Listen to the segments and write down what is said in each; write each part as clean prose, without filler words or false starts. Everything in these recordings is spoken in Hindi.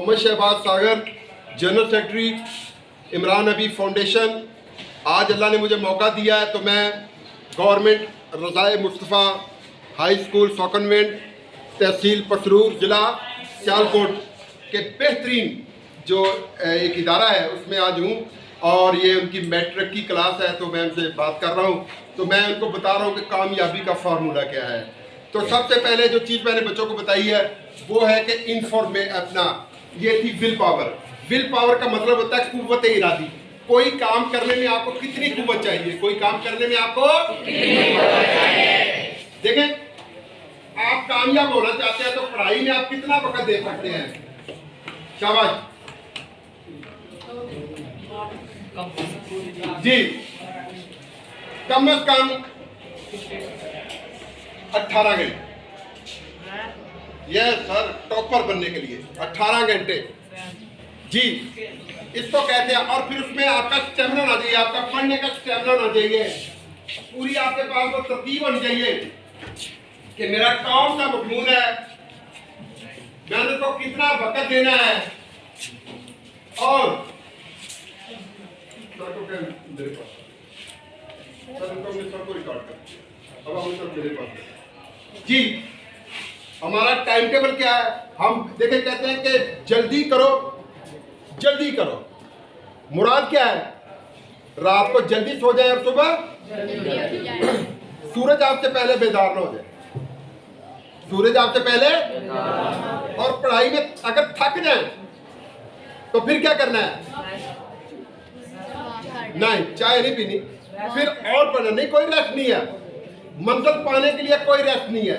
मोहम्मद शहबाज सागर, जनरल सेक्रेटरी इमरान हबीब फाउंडेशन। आज अल्लाह ने मुझे मौका दिया है तो मैं गवर्नमेंट रज़ाए मुस्तफ़ा हाई स्कूल सौकनवेंट, तहसील पसरूर, ज़िला सियालकोट के बेहतरीन जो एक इदारा है उसमें आज हूँ और ये उनकी मैट्रिक की क्लास है तो मैं उनसे बात कर रहा हूँ। तो मैं उनको बता रहा हूँ कि कामयाबी का फार्मूला क्या है। तो सबसे पहले जो चीज़ मैंने बच्चों को बताई है वो है कि अपना ये थी विल पावर। विल पावर का मतलब होता है कुव्वत इरादी। कोई काम करने में आपको कितनी कुव्वत चाहिए, कोई काम करने में आपको देखें, आप कामयाब होना चाहते हैं तो पढ़ाई में आप कितना वक्त दे सकते हैं? शाबाश जी, कम से कम 18 घंटे। यस सर, टॉपर बनने के लिए 18 घंटे जी, इसको कहते हैं। और फिर उसमें आपका स्टेमिना होना चाहिए, आपका पढ़ने का स्टेमिना होना चाहिए, पूरी आपके पास वो तरतीब होनी चाहिए कि मेरा कौन सा मजमून है, मैंने तो कितना वक्त देना है। और मेरे पास सबको रिकॉर्ड कर, अब हम सब मेरे पास जी। हमारा टाइम टेबल क्या है? हम देखें, कहते हैं कि जल्दी करो, जल्दी करो। मुराद क्या है? रात को जल्दी सो जाए और सुबह सूरज आपसे पहले बेदार ना हो जाए, सूरज आपसे पहले। और पढ़ाई में अगर थक जाए तो फिर क्या करना है? नहीं, चाय नहीं पीनी, फिर और पढ़ना नहीं, कोई रेस्ट नहीं है। मंजिल पाने के लिए कोई रेस्ट नहीं है,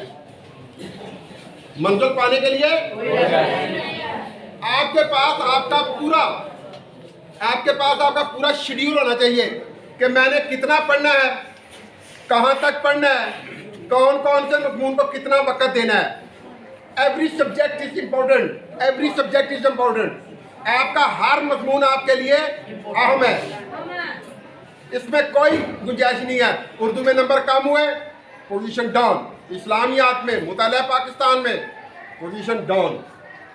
मंजिल पाने के लिए आपके पास आपका पूरा शेड्यूल होना चाहिए कि मैंने कितना पढ़ना है, कहां तक पढ़ना है, कौन कौन से मजमून को कितना वक्त देना है। Every subject is important, every subject is important. आपका हर मजमून आपके लिए अहम है, इसमें कोई गुंजाइश नहीं है। उर्दू में नंबर कम हुए, पोजीशन डाउन। इस्लामियात में, मुताला पाकिस्तान में पोजीशन डाउन,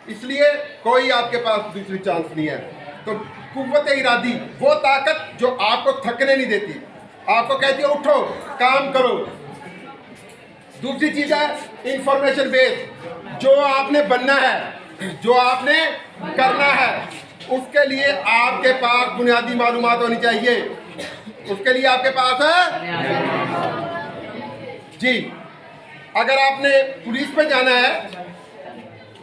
इसलिए कोई आपके पास दूसरी चांस नहीं है। तो कुव्वत इरादी, वो ताकत जो आपको थकने नहीं देती, आपको कहती है उठो काम करो। दूसरी चीज है इंफॉर्मेशन बेस। जो आपने बनना है, जो आपने करना है, उसके लिए आपके पास बुनियादी मालूमात होनी चाहिए। उसके लिए आपके पास है जी। अगर आपने पुलिस में जाना है,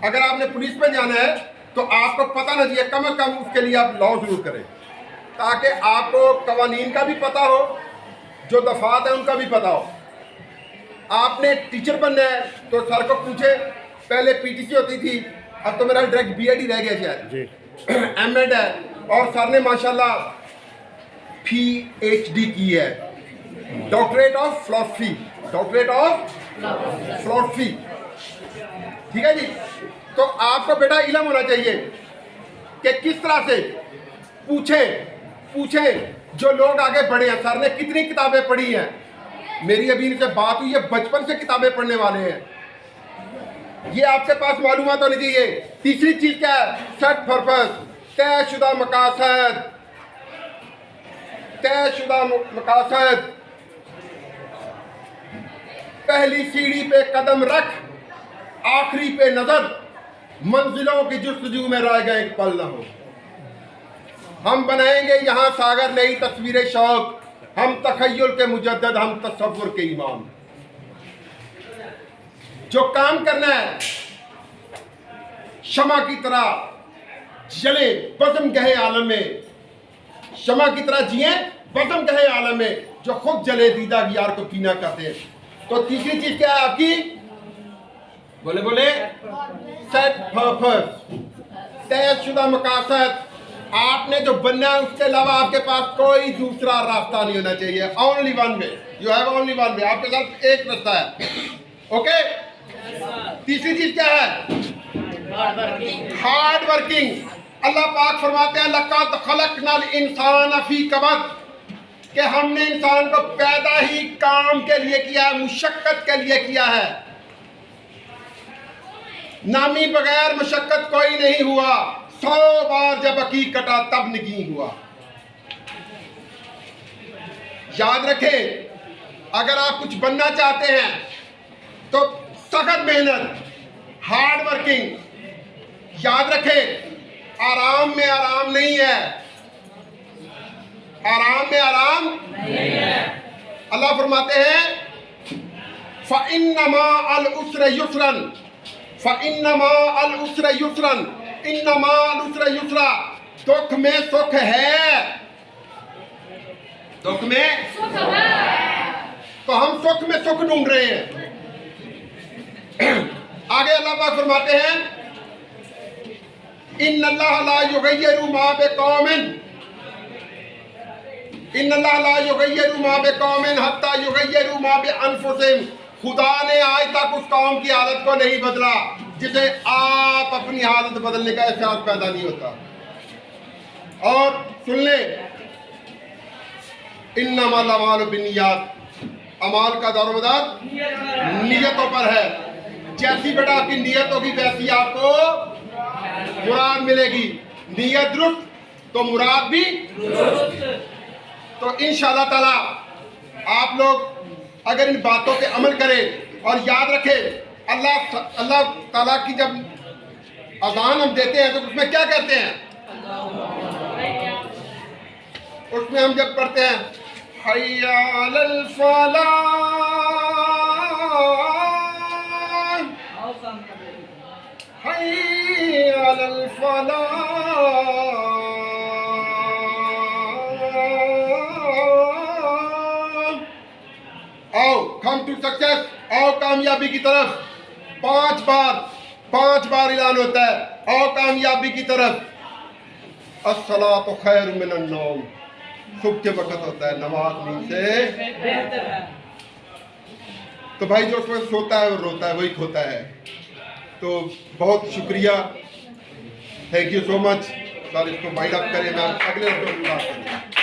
अगर आपने पुलिस में जाना है तो आपको पता ना चाहिए, कम से कम उसके लिए आप लॉ जरूर करें ताकि आपको कवानीन का भी पता हो, जो दफात है उनका भी पता हो। आपने टीचर बनना है तो सर को पूछे, पहले पीटीसी होती थी, अब तो मेरा डायरेक्ट बीएड ही रह गया शायद, एमएड है। और सर ने माशाल्लाह पीएचडी की है, doctorate of philosophy, doctorate of philosophy, ठीक है जी। तो आपको बेटा इल्म होना चाहिए कि किस तरह से पूछे जो लोग आगे बढ़े हैं, सर ने कितनी किताबें पढ़ी हैं। मेरी अभी इनसे बात हुई है, बचपन से किताबें पढ़ने वाले हैं, ये आपके पास मालूमात होनी चाहिए। तीसरी चीज क्या है? सेट पर्पस, तयशुदा मकासद, तयशुदा मकासद। पहली सीढ़ी पे कदम रख, आखिरी पे नजर, मंजिलों की जुस्तजू में रह गए एक पल न हो। हम बनाएंगे यहाँ सागर नई तस्वीरें शौक, हम तखय्युल के मुजद्दद, हम तसव्वुर के इमाम। जो काम करना है शमा की तरह जले बज़म गहे आलम में, शमा की तरह जिए बज़म गहे आलम में, जो खुद जले दीदा यार को पीना करते हैं। तो तीसरी चीज क्या है आपकी? बोले बोले, सेट पर्पस, तयशुदा मकासद। आपने जो बनना है उसके अलावा आपके पास कोई दूसरा रास्ता नहीं होना चाहिए। Only one way, you have only one way, आपके साथ एक रास्ता है। ओके, तीसरी चीज क्या है? Hard working. अल्लाह पाक फरमाते हैं लक़द खलक़नल इंसान फी कबद, कि हमने इंसान को पैदा ही काम के लिए किया है, मुशक्कत के लिए किया है। नामी बगैर मशक्कत कोई नहीं हुआ, 100 बार जब अकीक कटा तब निगी हुआ। याद रखें, अगर आप कुछ बनना चाहते हैं तो सख्त मेहनत, हार्ड वर्किंग। याद रखें, आराम में आराम नहीं है, आराम में आराम नहीं है। अल्लाह फरमाते हैं फ़इन्नमा अल उस्र युस्रन, फ़इन्नमा अल उस्र युस्रन, इन्नमा अल उस्र युस्रा। दुख में सुख है, दुख में सुख है। तो हम सुख में सुख ढूंढ रहे हैं। आगे अल्लाह पाक फरमाते हैं इन्नल्लाह ला युगय्यिरु मा बिकौमिन, इन्नल्लाह ला युगय्यिरु मा बिकौमिन हत्ता युगय्यिरु मा बिअनफुसिहिम। खुदा ने आज तक उस कौम की हालत को नहीं बदला जिसे आप अपनी हालत बदलने का एहसास पैदा नहीं होता। और सुन ले, इन्नमल अमालु बिन्नियात, अमाल का दारोमदार नियतों पर है। जैसी बेटा आपकी नियत होगी वैसी आपको मुराद मिलेगी। नियत दुरुस्त तो मुराद भी दुरुस्त। तो इंशाअल्लाह ताला आप लोग अगर इन बातों पे अमल करें और याद रखें, अल्लाह ताला की जब अज़ान हम देते हैं तो उसमें क्या कहते हैं? उसमें हम जब पढ़ते हैं हय्या अलल फलाह, हय्या अलल फलाह, आओ कम टू सक्सेस, आओ कामयाबी की तरफ। 5 बार ऐलान होता है, आओ कामयाबी की तरफ। अस्सलातु खैरुम मिनन नौम, सुबह के वक्त होता है नमाज नींद से। तो भाई जो उसमें सोता है और रोता है वही खोता है। तो बहुत शुक्रिया, thank you so much. Sir इसको वाइड अप करें, मैं अगले हफ्ते बात करूँगा।